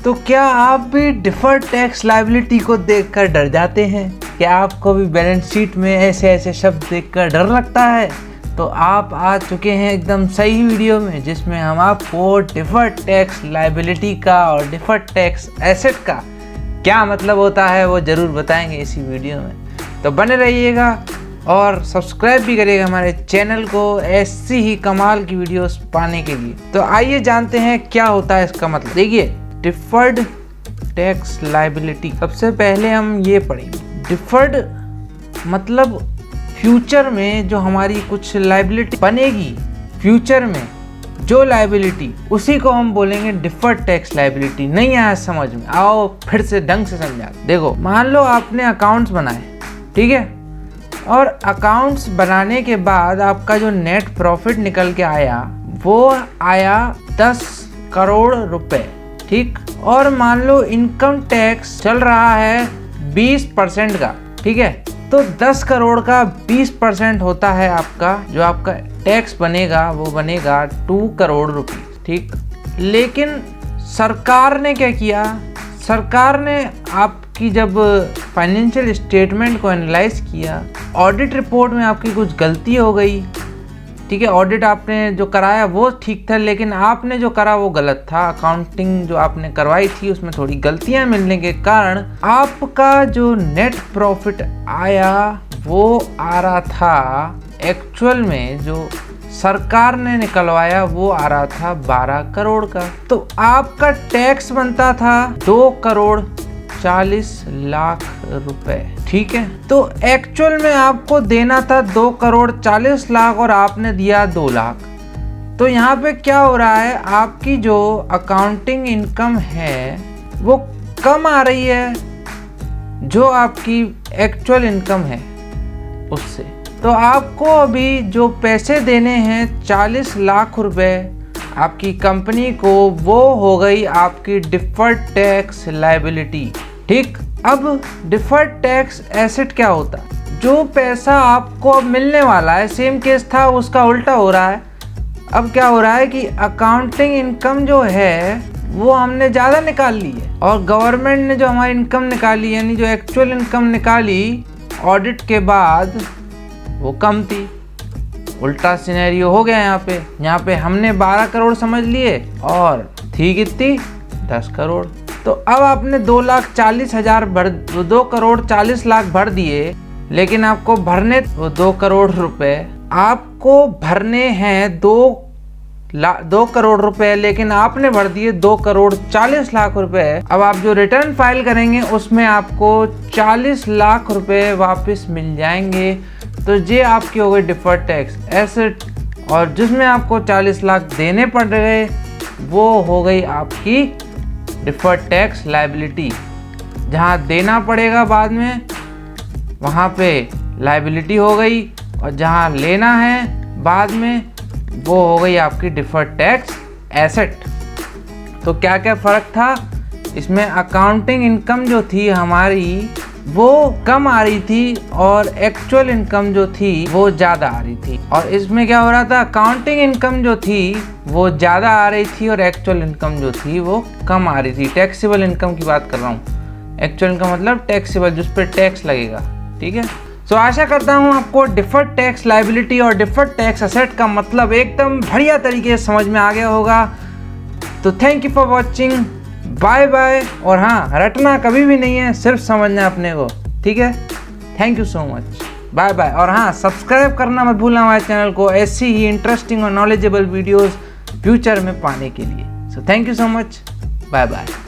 तो क्या आप भी डिफर्ड टैक्स लायबिलिटी को देखकर डर जाते हैं? क्या आपको भी बैलेंस शीट में ऐसे ऐसे शब्द देखकर डर लगता है? तो आप आ चुके हैं एकदम सही वीडियो में, जिसमें हम आपको डिफर्ड टैक्स लायबिलिटी का और डिफर्ड टैक्स एसेट का क्या मतलब होता है वो ज़रूर बताएंगे इसी वीडियो में। तो बने रहिएगा और सब्सक्राइब भी करिएगा हमारे चैनल को ऐसी ही कमाल की वीडियोस पाने के लिए। तो आइए जानते हैं क्या होता है इसका मतलब। देखिए, डिफर्ड टैक्स लायबिलिटी, सबसे पहले हम ये पढ़ेंगे। डिफर्ड मतलब फ्यूचर में जो हमारी कुछ लायबिलिटी बनेगी, फ्यूचर में जो लायबिलिटी, उसी को हम बोलेंगे डिफर्ड टैक्स लायबिलिटी। नहीं आया समझ में? आओ फिर से ढंग से समझा। देखो, मान लो आपने अकाउंट्स बनाए, ठीक है, और अकाउंट्स बनाने के बाद आपका जो नेट प्रॉफिट निकल के आया वो आया 10 करोड़ रुपए, ठीक। और मान लो इनकम टैक्स चल रहा है 20% का, ठीक है। तो 10 करोड़ का 20% होता है आपका, जो आपका टैक्स बनेगा वो बनेगा 2 करोड़ रुपये, ठीक। लेकिन सरकार ने क्या किया, सरकार ने आपकी जब फाइनेंशियल स्टेटमेंट को एनालाइज किया, ऑडिट रिपोर्ट में आपकी कुछ गलती हो गई, ठीक है। ऑडिट आपने जो कराया वो ठीक था, लेकिन आपने जो करा वो गलत था। अकाउंटिंग जो आपने करवाई थी उसमें थोड़ी गलतियां मिलने के कारण आपका जो नेट प्रॉफिट आया वो आ रहा था, एक्चुअल में जो सरकार ने निकलवाया वो आ रहा था 12 करोड़ का। तो आपका टैक्स बनता था 2 करोड़ 40 लाख रुपए, ठीक है। तो एक्चुअल में आपको देना था 2 करोड़ 40 लाख और आपने दिया 2 लाख। तो यहाँ पे क्या हो रहा है, आपकी जो अकाउंटिंग इनकम है वो कम आ रही है जो आपकी एक्चुअल इनकम है उससे। तो आपको अभी जो पैसे देने हैं 40 लाख रुपए आपकी कंपनी को, वो हो गई आपकी डिफर्ड टैक्स लायबिलिटी, ठीक। अब डिफर्ड टैक्स एसेट क्या होता है? जो पैसा आपको अब मिलने वाला है, सेम केस था उसका उल्टा हो रहा है। अब क्या हो रहा है कि अकाउंटिंग इनकम जो है वो हमने ज़्यादा निकाल ली है और गवर्नमेंट ने जो हमारी इनकम निकाली, यानी जो एक्चुअल इनकम निकाली ऑडिट के बाद, वो कम थी। उल्टा सिनेरियो हो गया यहाँ पे हमने 12 करोड़ समझ लिए और थी कितनी, 10 करोड़। तो अब आपने 2,40,000 2 करोड़ 40 लाख भर दिए, लेकिन आपको भरने वो 2 करोड़ रुपए आपको भरने हैं 2 करोड़ रुपए, लेकिन आपने भर दिए 2 करोड़ 40 लाख रुपए। अब आप जो रिटर्न फाइल करेंगे उसमें आपको 40 लाख रुपए वापस मिल जाएंगे। तो ये आपकी हो गई डिफर्ड टैक्स एसेट, और जिसमें आपको 40 लाख देने पड़ गए वो हो गई आपकी डिफर्ड टैक्स लायबिलिटी। जहाँ देना पड़ेगा बाद में वहाँ पे लायबिलिटी हो गई, और जहाँ लेना है बाद में वो हो गई आपकी डिफर्ड टैक्स एसेट। तो क्या क्या फ़र्क था इसमें? अकाउंटिंग इनकम जो थी हमारी वो कम आ रही थी और एक्चुअल इनकम जो थी वो ज़्यादा आ रही थी। और इसमें क्या हो रहा था, अकाउंटिंग इनकम जो थी वो ज़्यादा आ रही थी और एक्चुअल इनकम जो थी वो कम आ रही थी। टैक्सेबल इनकम की बात कर रहा हूँ, एक्चुअल इनकम मतलब टैक्सेबल, जिस पर टैक्स लगेगा, ठीक है। तो आशा करता हूँ आपको डिफर्ड टैक्स लायबिलिटी और डिफर्ड टैक्स एसेट का मतलब एकदम बढ़िया तरीके से समझ में आ गया होगा। तो thank you for watching, bye bye. और हाँ, रटना कभी भी नहीं है, सिर्फ समझना अपने को, ठीक है। Thank you so much, bye bye. और हाँ, सब्सक्राइब करना मत भूलना हमारे चैनल को ऐसी ही इंटरेस्टिंग और नॉलेजेबल वीडियोस फ्यूचर में पाने के लिए। So thank you so much, bye bye.